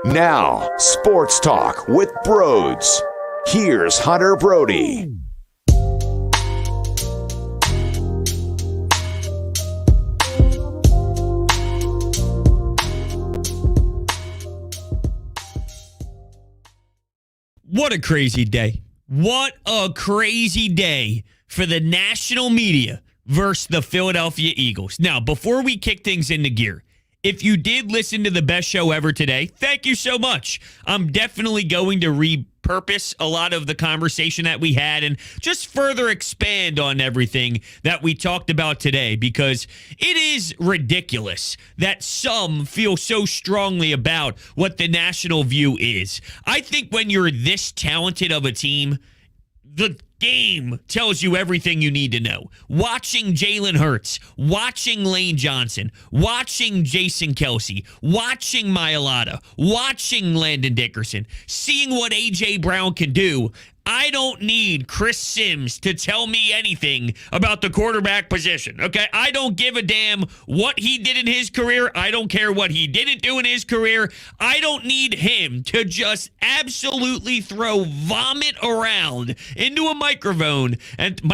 Now, Sports Talk with Broads. Here's Hunter Brody. What a crazy day. What a crazy day for the national media versus the Philadelphia Eagles. Now, before we kick things into gear, if you did listen to the best show ever today, thank you so much. I'm definitely going to repurpose a lot of the conversation that we had and just further expand on everything that we talked about today, because it is ridiculous that some feel so strongly about what the national view is. I think when you're this talented of a team, the game tells you everything you need to know. Watching Jalen Hurts, watching Lane Johnson, watching Jason Kelsey, watching Mailata, watching Landon Dickerson, seeing what A.J. Brown can do. I don't need Chris Sims to tell me anything about the quarterback position, okay? I don't give a damn what he did in his career. I don't care what he didn't do in his career. I don't need him to just absolutely throw vomit around into a microphone. I don't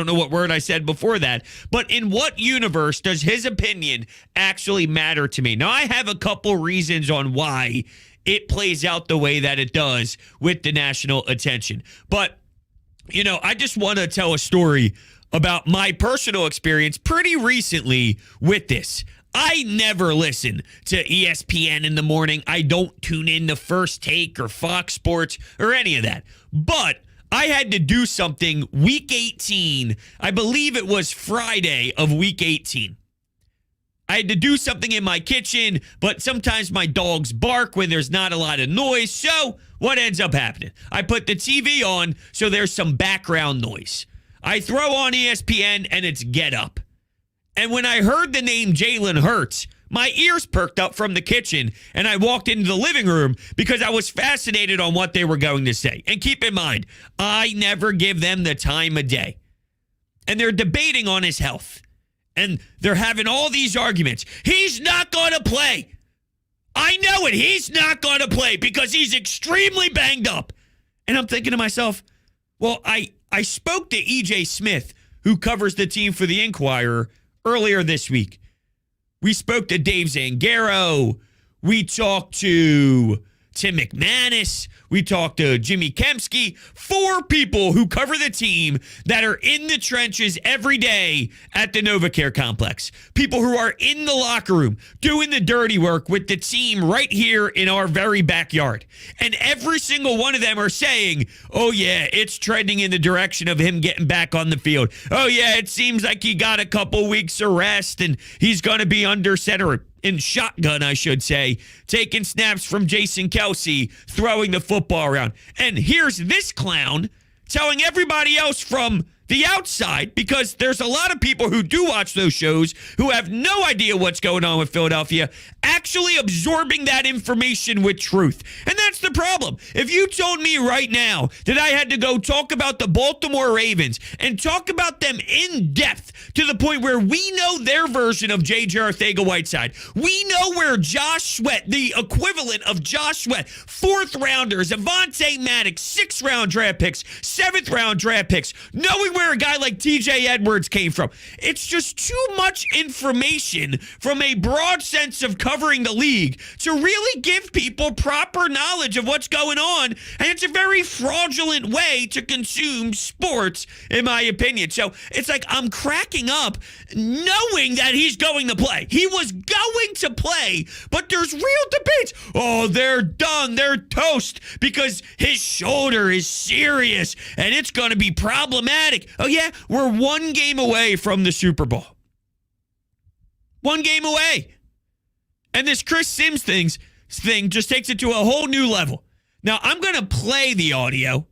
know what word I said before that, but in what universe does his opinion actually matter to me? Now, I have a couple reasons on why it plays out the way that it does with the national attention. But, you know, I just want to tell a story about my personal experience pretty recently with this. I never listen to ESPN in the morning. I don't tune in to First Take or Fox Sports or any of that. But I had to do something week 18. I believe it was Friday of week 18. I had to do something in my kitchen, but sometimes my dogs bark when there's not a lot of noise. So what ends up happening? I put the TV on so there's some background noise. I throw on ESPN and it's Get Up. And when I heard the name Jalen Hurts, my ears perked up from the kitchen and I walked into the living room because I was fascinated on what they were going to say. And keep in mind, I never give them the time of day. And they're debating on his health. And they're having all these arguments. He's not going to play. I know it. He's not going to play because he's extremely banged up. And I'm thinking to myself, well, I spoke to E.J. Smith, who covers the team for the Inquirer, earlier this week. We spoke to Dave Zangaro. We talked to Tim McManus. We talked to Jimmy Kempski. 4 people who cover the team that are in the trenches every day at the NovaCare complex. People who are in the locker room doing the dirty work with the team right here in our very backyard. And every single one of them are saying, oh yeah, it's trending in the direction of him getting back on the field. Oh yeah, it seems like he got a couple weeks of rest and he's going to be under center. In shotgun, I should say, taking snaps from Jason Kelsey, throwing the football around. And here's this clown telling everybody else from the outside, because there's a lot of people who do watch those shows who have no idea what's going on with Philadelphia, actually absorbing that information with truth. And that's the problem. If you told me right now that I had to go talk about the Baltimore Ravens and talk about them in depth to the point where we know their version of J.J. Arcega-Whiteside, we know where Josh Sweat, the equivalent of Josh Sweat, 4th rounders, Avonte Maddox, 6th round draft picks, 7th round draft picks, knowing where a guy like TJ Edwards came from. It's just too much information from a broad sense of covering the league to really give people proper knowledge of what's going on. And it's a very fraudulent way to consume sports, in my opinion. So it's like I'm cracking up knowing that he's going to play. He was going to play, but there's real debates. Oh, they're done. They're toast because his shoulder is serious and it's going to be problematic. Oh, yeah, we're 1 game away from the Super Bowl. 1 game away. And this Chris Sims thing just takes it to a whole new level. Now, I'm going to play the audio,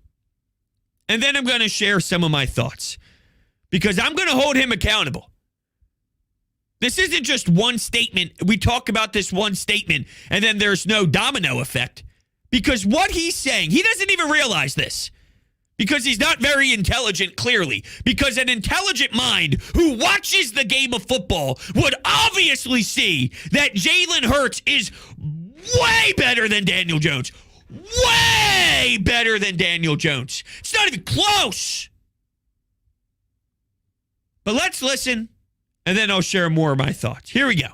and then I'm going to share some of my thoughts, because I'm going to hold him accountable. This isn't just one statement. We talk about this one statement, and then there's no domino effect, because what he's saying, he doesn't even realize this. Because he's not very intelligent, clearly. Because an intelligent mind who watches the game of football would obviously see that Jalen Hurts is way better than Daniel Jones. Way better than Daniel Jones. It's not even close. But let's listen, and then I'll share more of my thoughts. Here we go.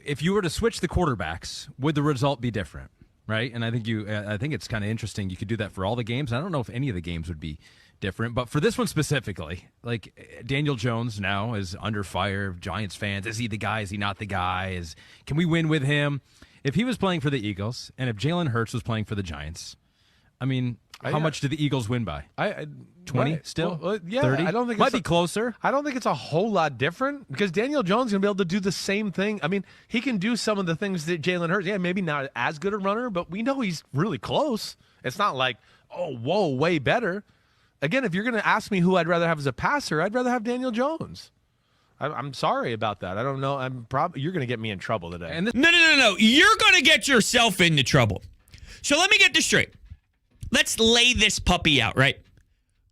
If you were to switch the quarterbacks, would the result be different? Right, and I think it's kind of interesting. You could do that for all the games. I don't know if any of the games would be different, but for this one specifically, like Daniel Jones now is under fire. Giants fans, is he the guy? Is he not the guy? Can we win with him? If he was playing for the Eagles, and if Jalen Hurts was playing for the Giants, I mean, how much did the Eagles win by? 20 still? Well, yeah, 30? I don't think might be closer. I don't think it's a whole lot different because Daniel Jones is going to be able to do the same thing. I mean, he can do some of the things that Jalen Hurts. Yeah, maybe not as good a runner, but we know he's really close. It's not like, oh, whoa, way better. Again, if you're going to ask me who I'd rather have as a passer, I'd rather have Daniel Jones. I'm sorry about that. I don't know. You're going to get me in trouble today. No. You're going to get yourself into trouble. So let me get this straight. Let's lay this puppy out, right?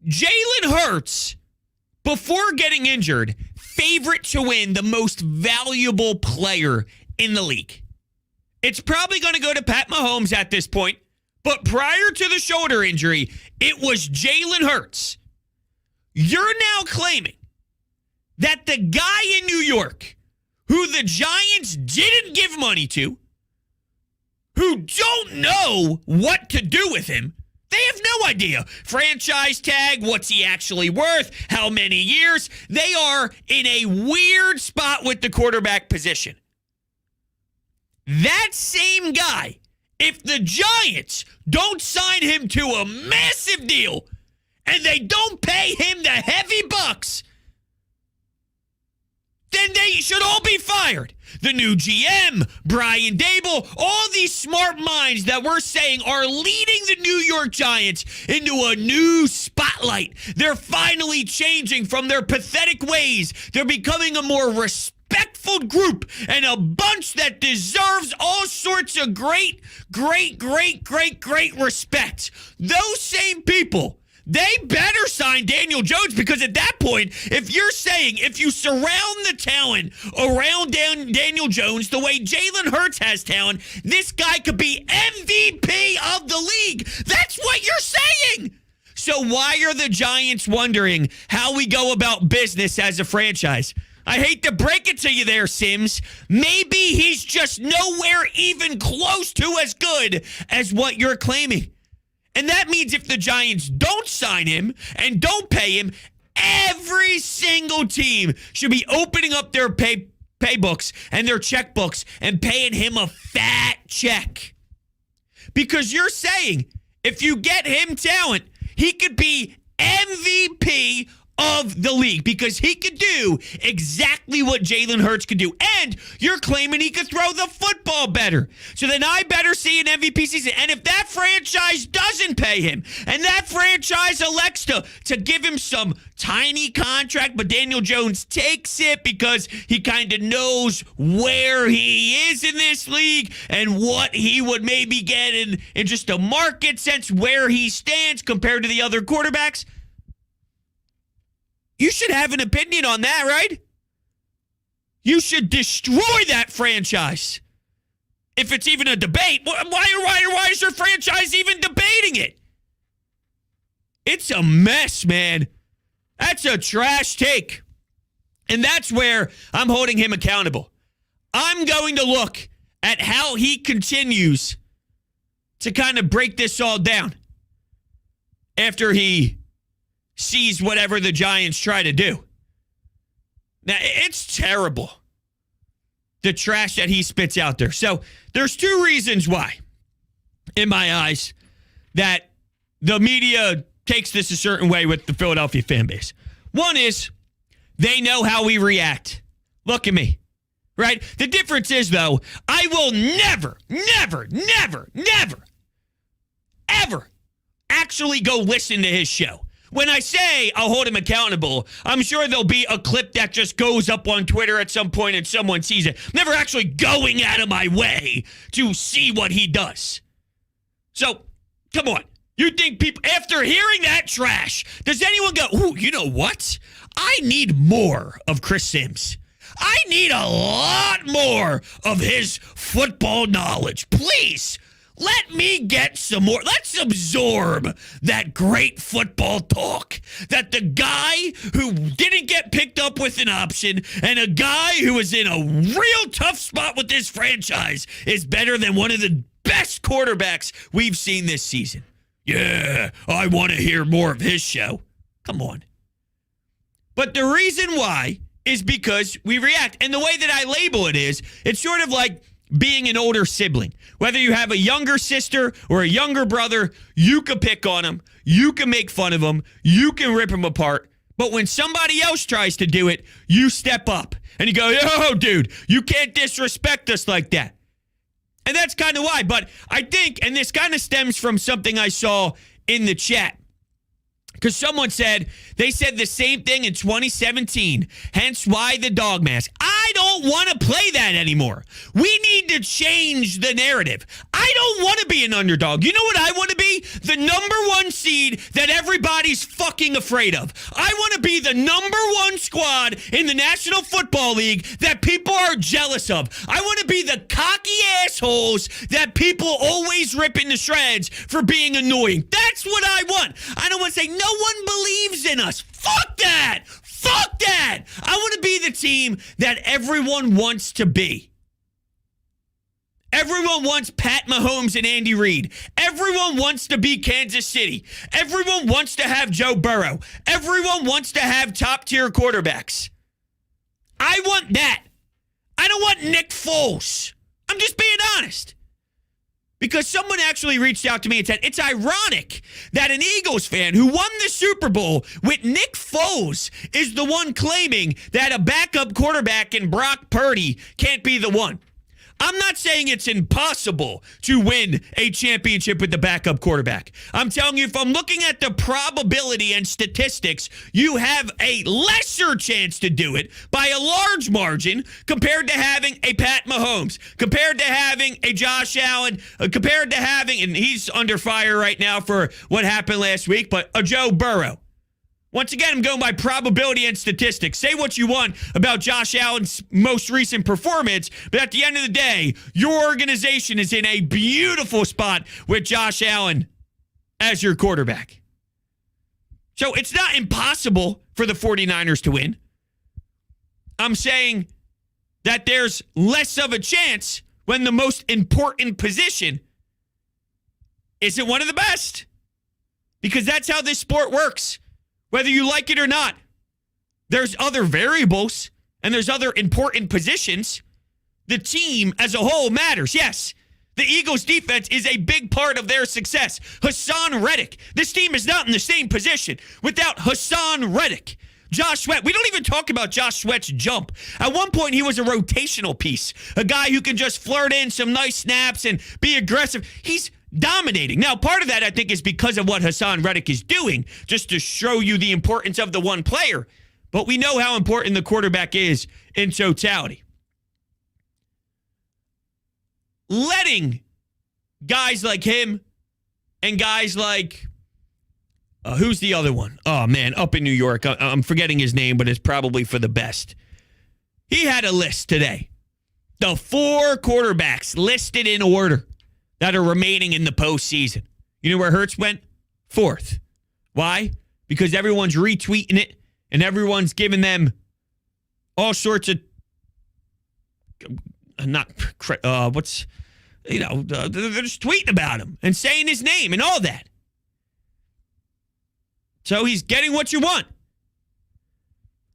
Jalen Hurts, before getting injured, favorite to win the most valuable player in the league. It's probably going to go to Pat Mahomes at this point, but prior to the shoulder injury, it was Jalen Hurts. You're now claiming that the guy in New York, who the Giants didn't give money to, who don't know what to do with him, they have no idea. Franchise tag, what's he actually worth, how many years. They are in a weird spot with the quarterback position. That same guy, if the Giants don't sign him to a massive deal and they don't pay him the heavy bucks, then they should all be fired. The new GM, Brian Dable, all these smart minds that we're saying are leading the New York Giants into a new spotlight. They're finally changing from their pathetic ways. They're becoming a more respectful group and a bunch that deserves all sorts of great respect. Those same people, they better sign Daniel Jones, because at that point, if you're saying if you surround the talent around Daniel Jones the way Jalen Hurts has talent, this guy could be MVP of the league. That's what you're saying. So why are the Giants wondering how we go about business as a franchise? I hate to break it to you there, Sims. Maybe he's just nowhere even close to as good as what you're claiming. And that means if the Giants don't sign him and don't pay him, every single team should be opening up their pay books and their checkbooks and paying him a fat check. Because you're saying if you get him talent, he could be MVP of the league because he could do exactly what Jalen Hurts could do. And you're claiming he could throw the football better. So then I better see an MVP season. And if that franchise doesn't pay him and that franchise elects to give him some tiny contract, but Daniel Jones takes it because he kind of knows where he is in this league and what he would maybe get in just a market sense where he stands compared to the other quarterbacks, you should have an opinion on that, right? You should destroy that franchise. If it's even a debate, why is your franchise even debating it? It's a mess, man. That's a trash take. And that's where I'm holding him accountable. I'm going to look at how he continues to kind of break this all down after he sees whatever the Giants try to do. Now, it's terrible, the trash that he spits out there. So there's two reasons why, in my eyes, that the media takes this a certain way with the Philadelphia fan base. One is they know how we react. Look at me, right? The difference is, though, I will never, ever actually go listen to his show. When I say I'll hold him accountable, I'm sure there'll be a clip that just goes up on Twitter at some point and someone sees it. Never actually going out of my way to see what he does. So, come on. You think people, after hearing that trash, does anyone go, ooh, you know what? I need more of Chris Sims. I need a lot more of his football knowledge. Please, let me get some more. Let's absorb that great football talk that the guy who didn't get picked up with an option and a guy who was in a real tough spot with this franchise is better than one of the best quarterbacks we've seen this season. Yeah, I want to hear more of his show. Come on. But the reason why is because we react. And the way that I label it is, it's sort of like being an older sibling. Whether you have a younger sister or a younger brother, you can pick on them. You can make fun of them. You can rip them apart. But when somebody else tries to do it, you step up. And you go, yo, dude, you can't disrespect us like that. And that's kind of why. But I think, and this kind of stems from something I saw in the chat, because someone said, they said the same thing in 2017, hence why the dog mask. I don't want to play that anymore. We need to change the narrative. I don't want to be an underdog. You know what I want to be? The number one seed that everybody's fucking afraid of. I want to be the number one squad in the National Football League that people are jealous of. I want to be the cocky assholes that people always rip into shreds for being annoying. That's what I want. I don't want to say, no one believes in us. Fuck that. Fuck that. I want to be the team that everyone wants to be. Everyone wants Pat Mahomes and Andy Reid. Everyone wants to be Kansas City. Everyone wants to have Joe Burrow. Everyone wants to have top-tier quarterbacks. I want that. I don't want Nick Foles. I'm just being honest. Because someone actually reached out to me and said, it's ironic that an Eagles fan who won the Super Bowl with Nick Foles is the one claiming that a backup quarterback in Brock Purdy can't be the one. I'm not saying it's impossible to win a championship with the backup quarterback. I'm telling you, if I'm looking at the probability and statistics, you have a lesser chance to do it by a large margin compared to having a Pat Mahomes, compared to having a Josh Allen, compared to having, and he's under fire right now for what happened last week, but a Joe Burrow. Once again, I'm going by probability and statistics. Say what you want about Josh Allen's most recent performance, but at the end of the day, your organization is in a beautiful spot with Josh Allen as your quarterback. So it's not impossible for the 49ers to win. I'm saying that there's less of a chance when the most important position isn't one of the best. Because that's how this sport works. Whether you like it or not, there's other variables and there's other important positions. The team as a whole matters. Yes, the Eagles' defense is a big part of their success. Hassan Reddick. This team is not in the same position without Hassan Reddick. Josh Sweat. We don't even talk about Josh Sweat's jump. At one point, he was a rotational piece. A guy who can just flirt in some nice snaps and be aggressive. He's dominating. Now, part of that, I think, is because of what Hassan Reddick is doing, just to show you the importance of the one player. But we know how important the quarterback is in totality. Letting guys like him and guys like, who's the other one? Oh, man, up in New York. I'm forgetting his name, but it's probably for the best. He had a list today. The 4 quarterbacks listed in order that are remaining in the postseason. You know where Hurts went? 4th. Why? Because everyone's retweeting it and everyone's giving them all sorts of they're just tweeting about him and saying his name and all that. So he's getting what you want.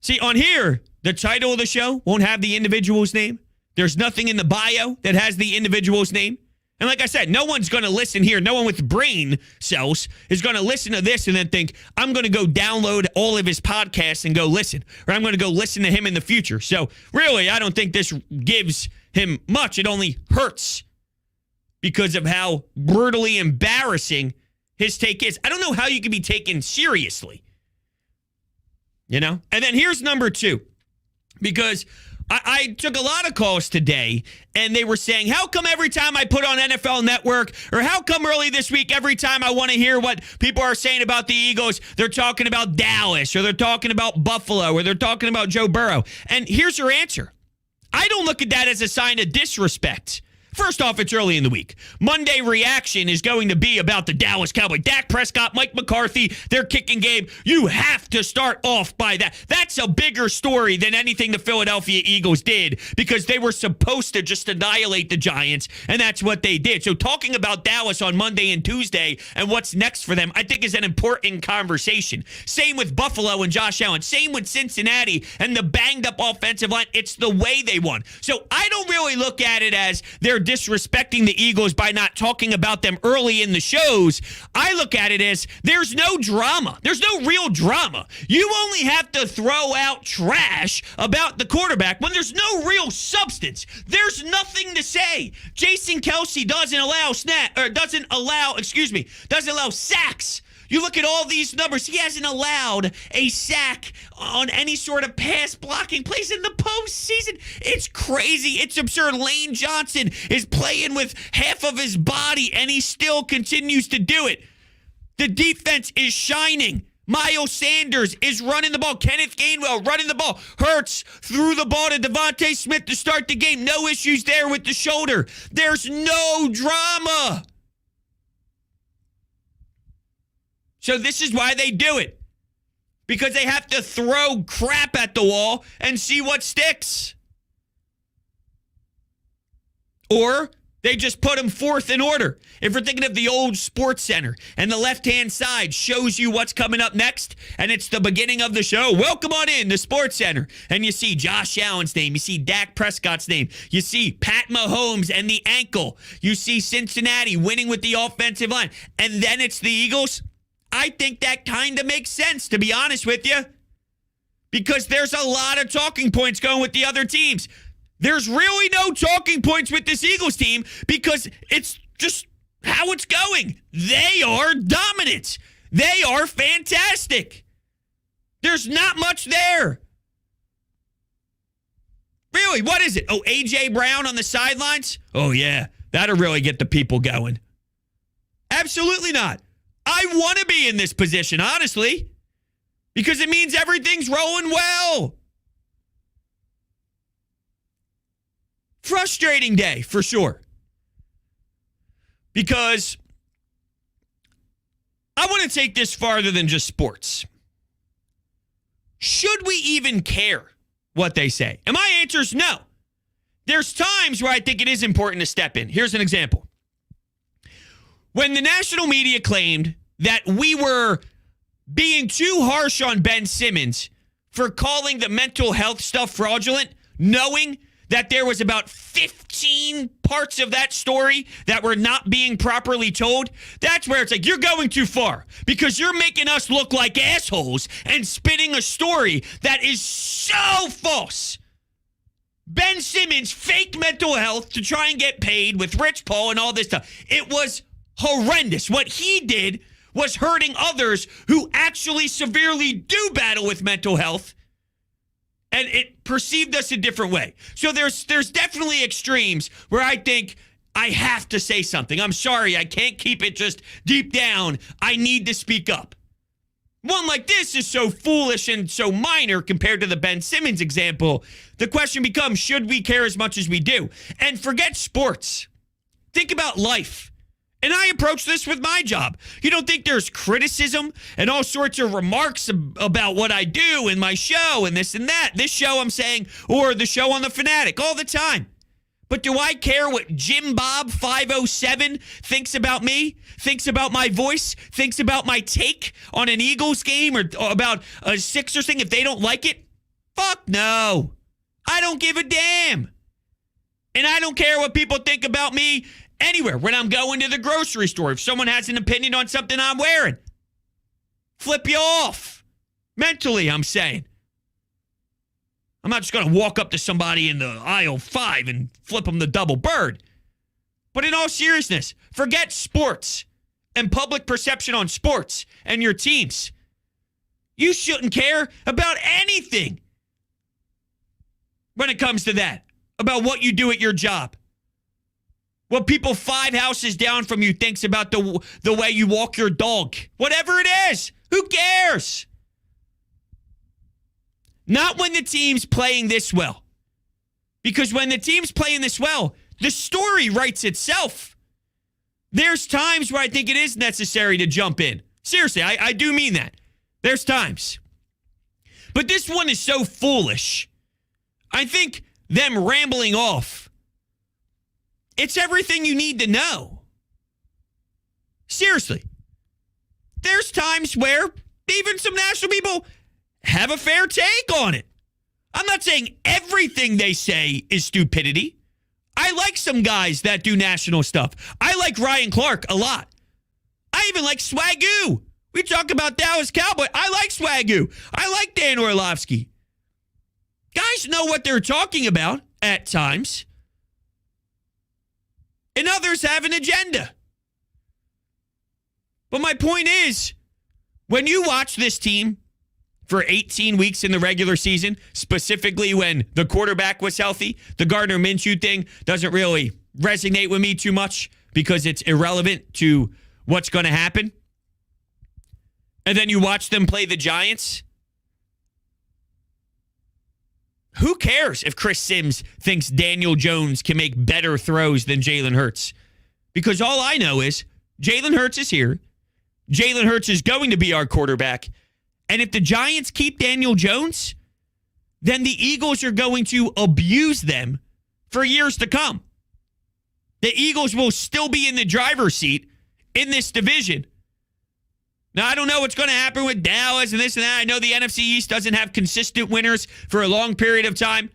See, on here, the title of the show won't have the individual's name. There's nothing in the bio that has the individual's name. And like I said, no one's going to listen here. No one with brain cells is going to listen to this and then think, I'm going to go download all of his podcasts and go listen. Or I'm going to go listen to him in the future. So really, I don't think this gives him much. It only hurts because of how brutally embarrassing his take is. I don't know how you can be taken seriously. You know? And then here's number 2. Because I took a lot of calls today, and they were saying, how come every time I put on NFL Network, or how come early this week, every time I want to hear what people are saying about the Eagles, they're talking about Dallas, or they're talking about Buffalo, or they're talking about Joe Burrow? And here's her answer. I don't look at that as a sign of disrespect. First off, it's early in the week. Monday reaction is going to be about the Dallas Cowboys. Dak Prescott, Mike McCarthy, their kicking game. You have to start off by that. That's a bigger story than anything the Philadelphia Eagles did, because they were supposed to just annihilate the Giants, and that's what they did. So talking about Dallas on Monday and Tuesday and what's next for them, I think is an important conversation. Same with Buffalo and Josh Allen. Same with Cincinnati and the banged-up offensive line. It's the way they won. So I don't really look at it as they're disrespecting the Eagles by not talking about them early in the shows. I look at it as there's no drama. There's no real drama. You only have to throw out trash about the quarterback when there's no real substance. There's nothing to say. Jason Kelce doesn't allow sacks. You look at all these numbers. He hasn't allowed a sack on any sort of pass blocking plays in the postseason. It's crazy. It's absurd. Lane Johnson is playing with half of his body, and he still continues to do it. The defense is shining. Miles Sanders is running the ball. Kenneth Gainwell running the ball. Hurts threw the ball to Devontae Smith to start the game. No issues there with the shoulder. There's no drama. So this is why they do it. Because they have to throw crap at the wall and see what sticks. Or they just put them fourth in order. If we're thinking of the old Sports Center, and the left-hand side shows you what's coming up next, and it's the beginning of the show. Welcome on in the Sports Center. And you see Josh Allen's name. You see Dak Prescott's name. You see Pat Mahomes and the ankle. You see Cincinnati winning with the offensive line. And then it's the Eagles. I think that kind of makes sense, to be honest with you, because there's a lot of talking points going with the other teams. There's really no talking points with this Eagles team because it's just how it's going. They are dominant. They are fantastic. There's not much there. Really, what is it? Oh, A.J. Brown on the sidelines? Oh, yeah, that'll really get the people going. Absolutely not. I want to be in this position, honestly, because it means everything's rolling well. Frustrating day, for sure. Because I want to take this farther than just sports. Should we even care what they say? And my answer is no. There's times where I think it is important to step in. Here's an example. When the national media claimed that we were being too harsh on Ben Simmons for calling the mental health stuff fraudulent, knowing that there was about 15 parts of that story that were not being properly told, that's where it's like, you're going too far because you're making us look like assholes and spinning a story that is so false. Ben Simmons faked mental health to try and get paid with Rich Paul and all this stuff. It was horrendous. What he did was hurting others who actually severely do battle with mental health, and it perceived us a different way. So there's definitely extremes where I think I have to say something. I'm sorry, I can't keep it just deep down. I need to speak up. One like this is so foolish and so minor compared to the Ben Simmons example. The question becomes, should we care as much as we do? And forget sports. Think about life. And I approach this with my job. You don't think there's criticism and all sorts of remarks about what I do in my show and this and that? This show, I'm saying, or the show on The Fanatic all the time. But do I care what Jim Bob 507 thinks about me, thinks about my voice, thinks about my take on an Eagles game or about a Sixers thing if they don't like it? Fuck no. I don't give a damn. And I don't care what people think about me anywhere. When I'm going to the grocery store, if someone has an opinion on something I'm wearing, flip you off. Mentally, I'm saying. I'm not just going to walk up to somebody in the aisle 5 and flip them the double bird. But in all seriousness, forget sports and public perception on sports and your teams. You shouldn't care about anything. when it comes to that, about what you do at your job. What people 5 houses down from you thinks about the way you walk your dog. Whatever it is, who cares? Not when the team's playing this well. Because when the team's playing this well, the story writes itself. There's times where I think it is necessary to jump in. Seriously, I do mean that. There's times. But this one is so foolish. I think them rambling off, it's everything you need to know. Seriously. There's times where even some national people have a fair take on it. I'm not saying everything they say is stupidity. I like some guys that do national stuff. I like Ryan Clark a lot. I even like Swagoo. We talk about Dallas Cowboys. I like Swagoo. I like Dan Orlovsky. Guys know what they're talking about at times. And others have an agenda. But my point is, when you watch this team for 18 weeks in the regular season, specifically when the quarterback was healthy, the Gardner Minshew thing doesn't really resonate with me too much because it's irrelevant to what's going to happen. And then you watch them play the Giants. Who cares if Chris Sims thinks Daniel Jones can make better throws than Jalen Hurts? Because all I know is Jalen Hurts is here. Jalen Hurts is going to be our quarterback. And if the Giants keep Daniel Jones, then the Eagles are going to abuse them for years to come. The Eagles will still be in the driver's seat in this division. Now, I don't know what's going to happen with Dallas and this and that. I know the NFC East doesn't have consistent winners for a long period of time.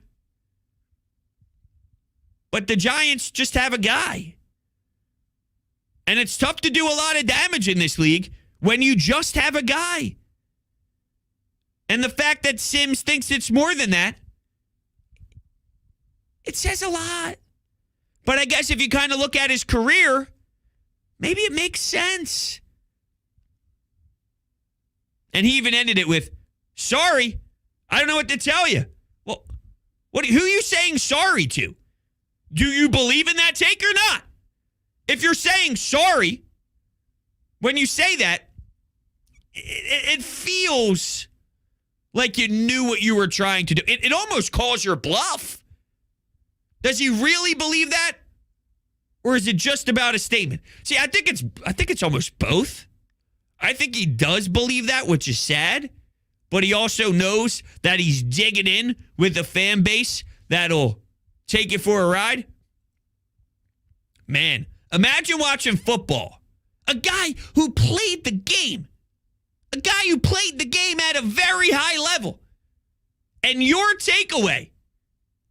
But the Giants just have a guy. And it's tough to do a lot of damage in this league when you just have a guy. And the fact that Sims thinks it's more than that, it says a lot. But I guess if you kind of look at his career, maybe it makes sense. And he even ended it with, sorry, I don't know what to tell you. Well, who are you saying sorry to? Do you believe in that take or not? If you're saying sorry, when you say that, it feels like you knew what you were trying to do. It almost calls your bluff. Does he really believe that? Or is it just about a statement? See, I think it's almost both. I think he does believe that, which is sad, but he also knows that he's digging in with a fan base that'll take you for a ride. Man, imagine watching football. A guy who played the game. A guy who played the game at a very high level. And your takeaway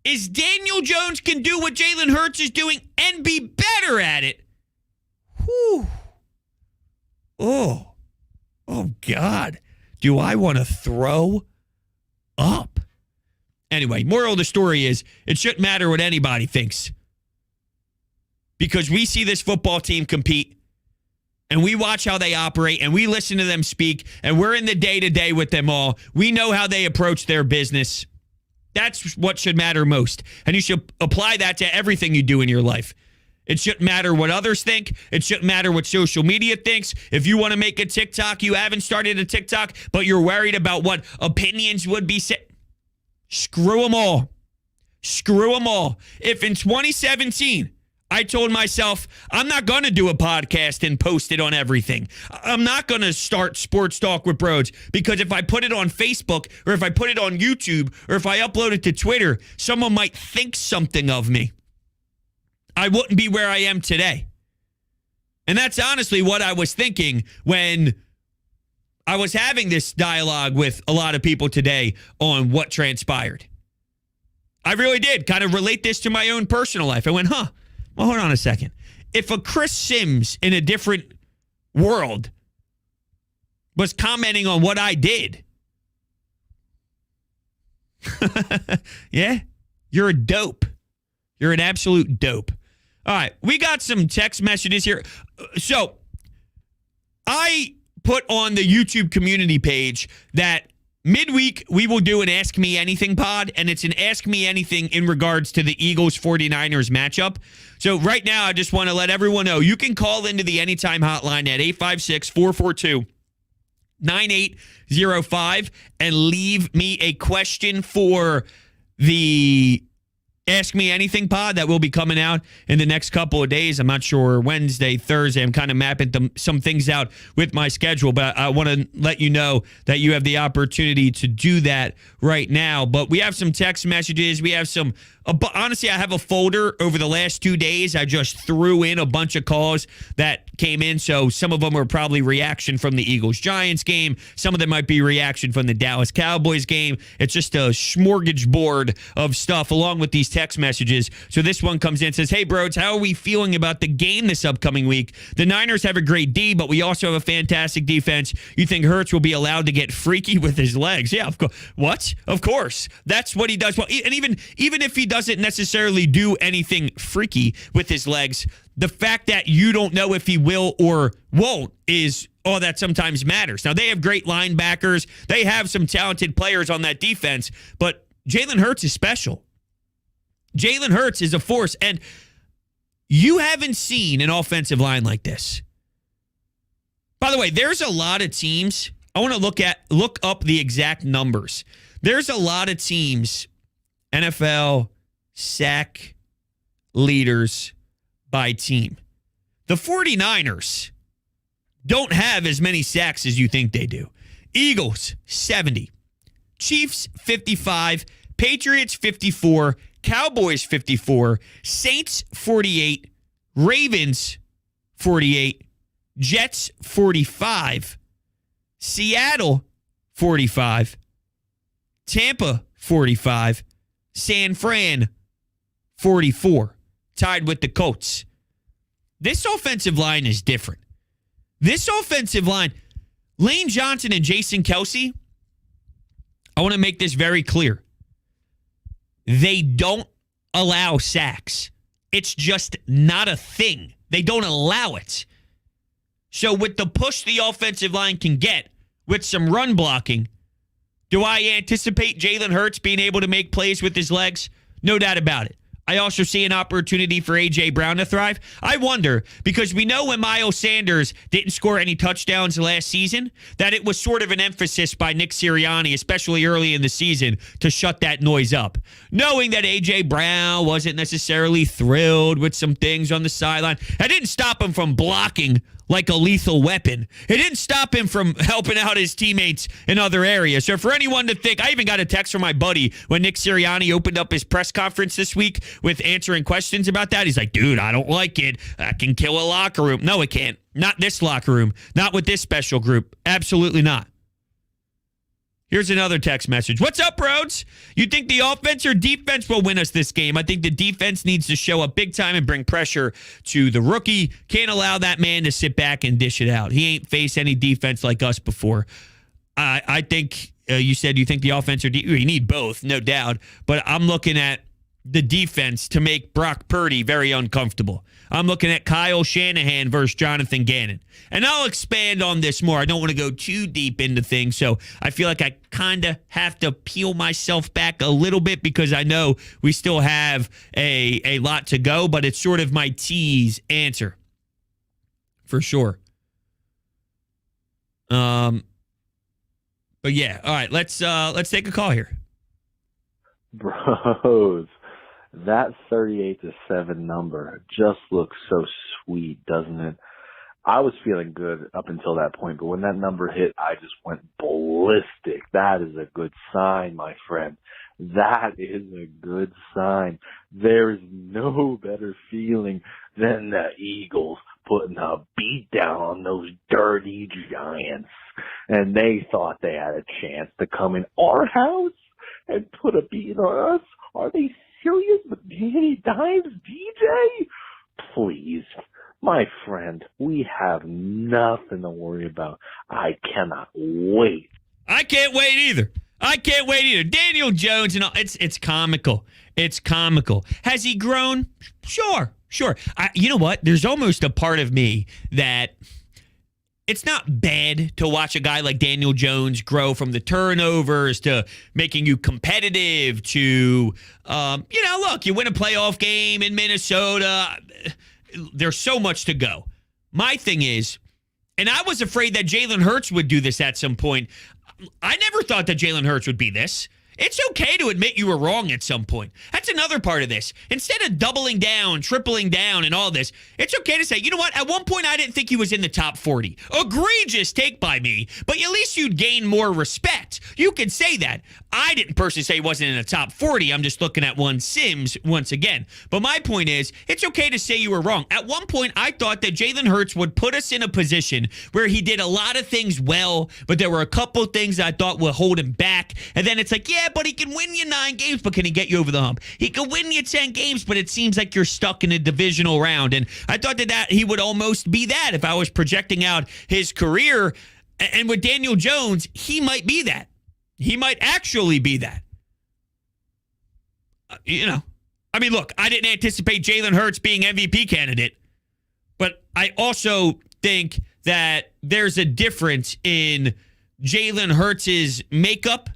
is Daniel Jones can do what Jalen Hurts is doing and be better at it. Whew. Oh, God. Do I want to throw up? Anyway, moral of the story is it shouldn't matter what anybody thinks. Because we see this football team compete, and we watch how they operate, and we listen to them speak, and we're in the day-to-day with them all. We know how they approach their business. That's what should matter most. And you should apply that to everything you do in your life. It shouldn't matter what others think. It shouldn't matter what social media thinks. If you want to make a TikTok, you haven't started a TikTok, but you're worried about what opinions would be said. Screw them all. Screw them all. If in 2017, I told myself, I'm not going to do a podcast and post it on everything. I'm not going to start Sports Talk with Broads because if I put it on Facebook or if I put it on YouTube or if I upload it to Twitter, someone might think something of me. I wouldn't be where I am today. And that's honestly what I was thinking when I was having this dialogue with a lot of people today on what transpired. I really did kind of relate this to my own personal life. I went, well, hold on a second. If a Chris Sims in a different world was commenting on what I did, yeah, you're a dope. You're an absolute dope. All right, we got some text messages here. So I put on the YouTube community page that midweek, we will do an Ask Me Anything pod, and it's an Ask Me Anything in regards to the Eagles-49ers matchup. So right now, I just want to let everyone know, you can call into the Anytime hotline at 856-442-9805 and leave me a question for the Ask Me Anything pod that will be coming out in the next couple of days. I'm not sure, Wednesday, Thursday. I'm kind of mapping some things out with my schedule, but I want to let you know that you have the opportunity to do that right now. But we have some text messages. We have some, honestly, I have a folder over the last 2 days. I just threw in a bunch of calls that came in. So some of them were probably reaction from the Eagles-Giants game. Some of them might be reaction from the Dallas Cowboys game. It's just a smorgasbord of stuff along with these text messages. So this one comes in and says, hey, Broads, how are we feeling about the game this upcoming week? The Niners have a great D, but we also have a fantastic defense. You think Hurts will be allowed to get freaky with his legs? Yeah, of course. What? Of course. That's what he does. Well, and even if he doesn't necessarily do anything freaky with his legs, the fact that you don't know if he will or won't is all that sometimes matters. Now, they have great linebackers. They have some talented players on that defense, but Jalen Hurts is special. Jalen Hurts is a force, and you haven't seen an offensive line like this. By the way, there's a lot of teams. I want to look up the exact numbers. There's a lot of teams, NFL sack leaders by team. The 49ers don't have as many sacks as you think they do. Eagles, 70. Chiefs, 55. Patriots, 54. Cowboys, 54. Saints, 48. Ravens, 48. Jets, 45. Seattle, 45. Tampa, 45. San Fran, 44. Tied with the Colts. This offensive line is different. This offensive line, Lane Johnson and Jason Kelce, I want to make this very clear. They don't allow sacks. It's just not a thing. They don't allow it. So with the push the offensive line can get with some run blocking, do I anticipate Jalen Hurts being able to make plays with his legs? No doubt about it. I also see an opportunity for A.J. Brown to thrive. I wonder, because we know when Miles Sanders didn't score any touchdowns last season, that it was sort of an emphasis by Nick Sirianni, especially early in the season, to shut that noise up. Knowing that A.J. Brown wasn't necessarily thrilled with some things on the sideline, that didn't stop him from blocking like a lethal weapon. It didn't stop him from helping out his teammates in other areas. So for anyone to think, I even got a text from my buddy when Nick Sirianni opened up his press conference this week with answering questions about that. He's like, dude, I don't like it. That can kill a locker room. No, it can't. Not this locker room. Not with this special group. Absolutely not. Here's another text message. What's up, Rhodes? You think the offense or defense will win us this game? I think the defense needs to show up big time and bring pressure to the rookie. Can't allow that man to sit back and dish it out. He ain't faced any defense like us before. I think you said you think the offense or you need both, no doubt. But I'm looking at the defense to make Brock Purdy very uncomfortable. I'm looking at Kyle Shanahan versus Jonathan Gannon. And I'll expand on this more. I don't want to go too deep into things, so I feel like I kind of have to peel myself back a little bit because I know we still have a lot to go, but it's sort of my tease answer for sure. But yeah, all right, let's take a call here. Bros, that 38-7 number just looks so sweet, doesn't it? I was feeling good up until that point, but when that number hit, I just went ballistic. That is a good sign, my friend. That is a good sign. There is no better feeling than the Eagles putting a beat down on those dirty Giants. And they thought they had a chance to come in our house and put a beat on us. Are they serious with Danny Dimes, DJ? Please. My friend, we have nothing to worry about. I cannot wait. I can't wait either. Daniel Jones and all, it's comical. It's comical. Has he grown? Sure. You know what? There's almost a part of me that it's not bad to watch a guy like Daniel Jones grow from the turnovers to making you competitive to, look, you win a playoff game in Minnesota. There's so much to go. My thing is, and I was afraid that Jalen Hurts would do this at some point. I never thought that Jalen Hurts would be this. It's okay to admit you were wrong at some point. That's another part of this. Instead of doubling down, tripling down, and all this, it's okay to say, you know what? At one point, I didn't think he was in the top 40. Egregious take by me, but at least you'd gain more respect. You could say that. I didn't personally say he wasn't in the top 40. I'm just looking at one Sims once again. But my point is, it's okay to say you were wrong. At one point, I thought that Jalen Hurts would put us in a position where he did a lot of things well, but there were a couple things I thought would hold him back. And then it's like, yeah, but he can win you 9 games, but can he get you over the hump? He can win you 10 games, but it seems like you're stuck in a divisional round. And I thought that he would almost be that if I was projecting out his career. And with Daniel Jones, he might be that. He might actually be that. Look, I didn't anticipate Jalen Hurts being MVP candidate, but I also think that there's a difference in Jalen Hurts' makeup.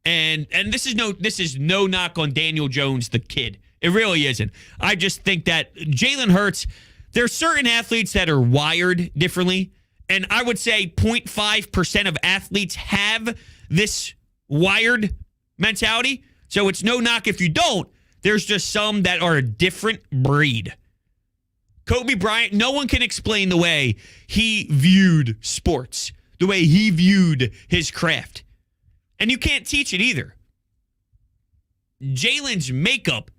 And this is no knock on Daniel Jones, the kid. It really isn't. I just think that Jalen Hurts, there's certain athletes that are wired differently. And I would say 0.5% of athletes have this wired mentality. So it's no knock if you don't. There's just some that are a different breed. Kobe Bryant, no one can explain the way he viewed sports, the way he viewed his craft. And you can't teach it either. Jalen's makeup,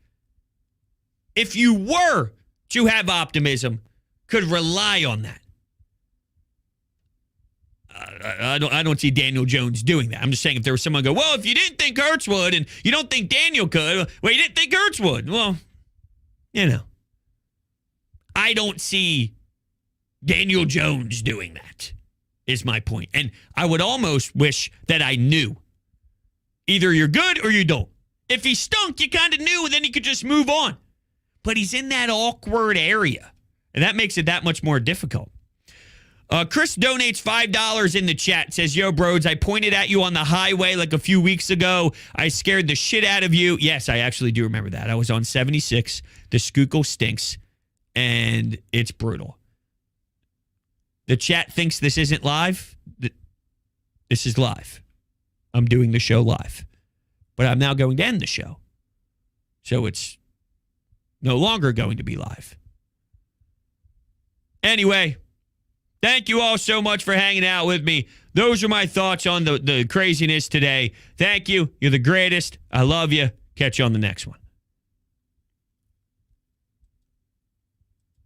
if you were to have optimism, could rely on that. I don't see Daniel Jones doing that. I'm just saying if there was someone go, well, if you didn't think Hurts would and you don't think Daniel could, well, you didn't think Hurts would. Well, I don't see Daniel Jones doing that, is my point. And I would almost wish that I knew. Either you're good or you don't. If he stunk, you kind of knew, and then you could just move on. But he's in that awkward area, and that makes it that much more difficult. Chris donates $5 in the chat. Says, yo, Broads, I pointed at you on the highway like a few weeks ago. I scared the shit out of you. Yes, I actually do remember that. I was on 76. The Schuylkill stinks, and it's brutal. The chat thinks this isn't live. This is live. I'm doing the show live. But I'm now going to end the show. So it's no longer going to be live. Anyway, thank you all so much for hanging out with me. Those are my thoughts on the craziness today. Thank you. You're the greatest. I love you. Catch you on the next one.